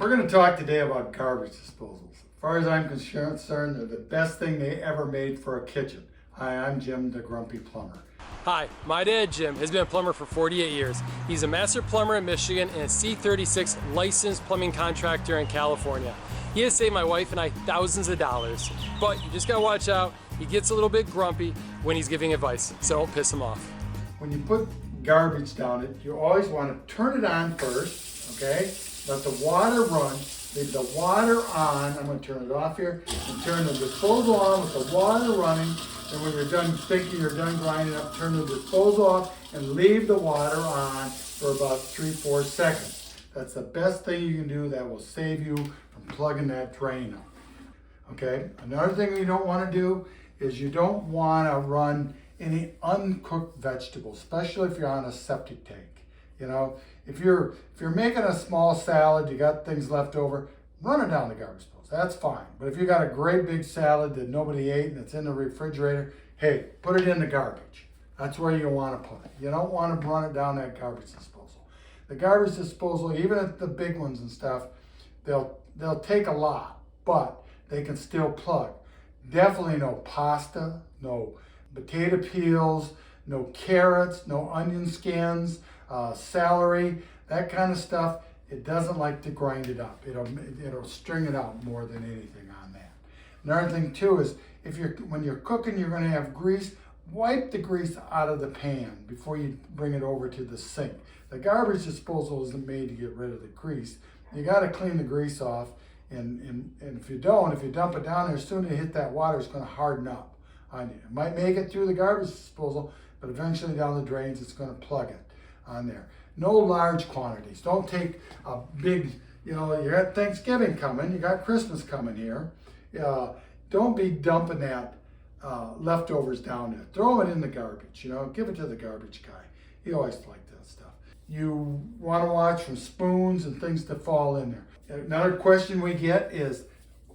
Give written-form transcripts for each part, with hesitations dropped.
We're going to talk today about garbage disposals. As far as I'm concerned, they're the best thing they ever made for a kitchen. Hi, I'm Jim, the Grumpy Plumber. Hi, my dad Jim has been a plumber for 48 years. He's a master plumber in Michigan and a C36 licensed plumbing contractor in California. He has saved my wife and I thousands of dollars. But you just gotta watch out. He gets a little bit grumpy when he's giving advice, so don't piss him off. When you put garbage down it, you always want to turn it on first, okay? Let the water run, leave the water on. I'm going to turn it off here and turn the disposal on with the water running. And when you're done thinking you're done grinding up, turn the disposal off and leave the water on for about 3-4 seconds. That's the best thing you can do. That will save you from plugging that drain up. Okay, another thing you don't want to do is you don't want to run any uncooked vegetables, especially if you're on a septic tank. You know, if you're making a small salad, you got things left over, run it down the garbage disposal. That's fine. But if you got a great big salad that nobody ate and it's in the refrigerator, hey, put it in the garbage. That's where you want to put it. You don't want to run it down that garbage disposal. The garbage disposal, even at the big ones and stuff, they'll take a lot, but they can still plug. Definitely no pasta, no potato peels, no carrots, no onion skins, celery, that kind of stuff. It doesn't like to grind it up. It'll string it out more than anything on that. Another thing too is when you're cooking, you're going to have grease. Wipe the grease out of the pan before you bring it over to the sink. The garbage disposal isn't made to get rid of the grease. You got to clean the grease off, and if you dump it down there, as soon as you hit that water, it's going to harden up on you. It might make it through the garbage disposal, but eventually down the drains, it's going to plug it on there. No large quantities. Don't take a big, you got Thanksgiving coming, you got Christmas coming here. Don't be dumping that leftovers down there. Throw it in the garbage, give it to the garbage guy. He always liked that stuff. You want to watch for spoons and things to fall in there. Another question we get is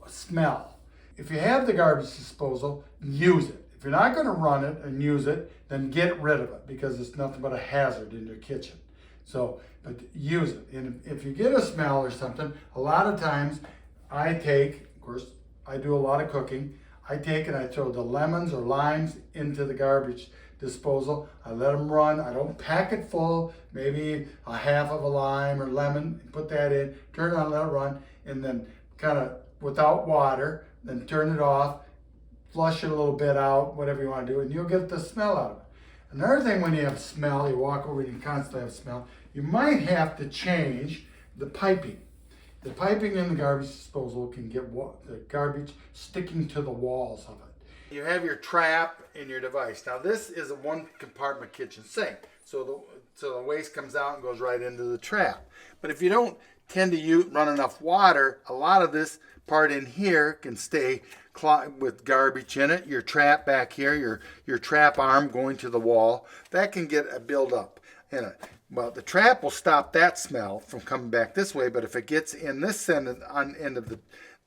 smell. If you have the garbage disposal, use it. If you're not going to run it and use it, then get rid of it because it's nothing but a hazard in your kitchen. But use it. And if you get a smell or something, a lot of times of course, I do a lot of cooking. I take and I throw the lemons or limes into the garbage disposal. I let them run. I don't pack it full, maybe a half of a lime or lemon, put that in, turn it on, let it run, and then kind of without water, then turn it off, flush it a little bit out, whatever you want to do, and you'll get the smell out of it. Another thing when you have smell, you walk over and you constantly have smell, you might have to change the piping. The piping in the garbage disposal can get the garbage sticking to the walls of it. You have your trap in your device. Now this is a one compartment kitchen sink, so the waste comes out and goes right into the trap. But if you don't tend to run enough water, a lot of this part in here can stay with garbage in it. Your trap back here, your trap arm going to the wall, that can get a buildup in it. Well, the trap will stop that smell from coming back this way, but if it gets in this end of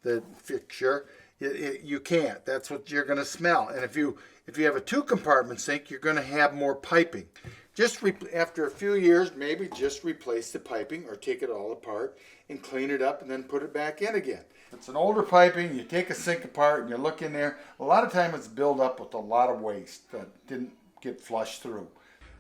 the fixture, you can't. That's what you're going to smell. And if you have a 2-compartment sink, you're going to have more piping. After a few years, maybe just replace the piping or take it all apart and clean it up and then put it back in again. If it's an older piping, you take a sink apart and you look in there, a lot of time it's built up with a lot of waste that didn't get flushed through.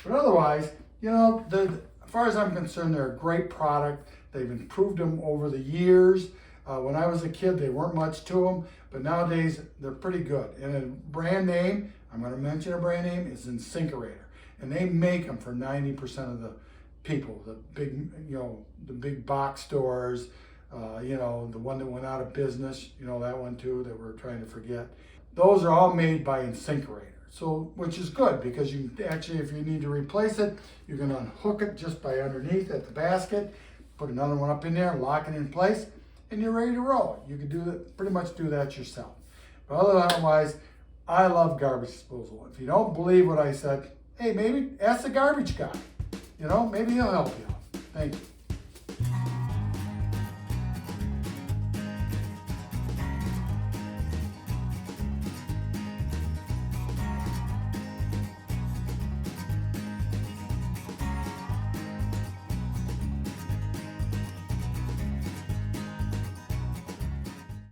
But otherwise, as far as I'm concerned, they're a great product. They've improved them over the years. When I was a kid, they weren't much to them, but nowadays they're pretty good. And a brand name, I'm going to mention a brand name, is InSinkErator. And they make them for 90% of the people, the big box stores, the one that went out of business, that one too that we're trying to forget. Those are all made by InSinkErator. So, which is good because you actually, if you need to replace it, you can unhook it just by underneath at the basket, put another one up in there, lock it in place, and you're ready to roll. You can pretty much do that yourself. But otherwise, I love garbage disposal. If you don't believe what I said, hey, maybe ask the garbage guy. Maybe he'll help you out. Thank you.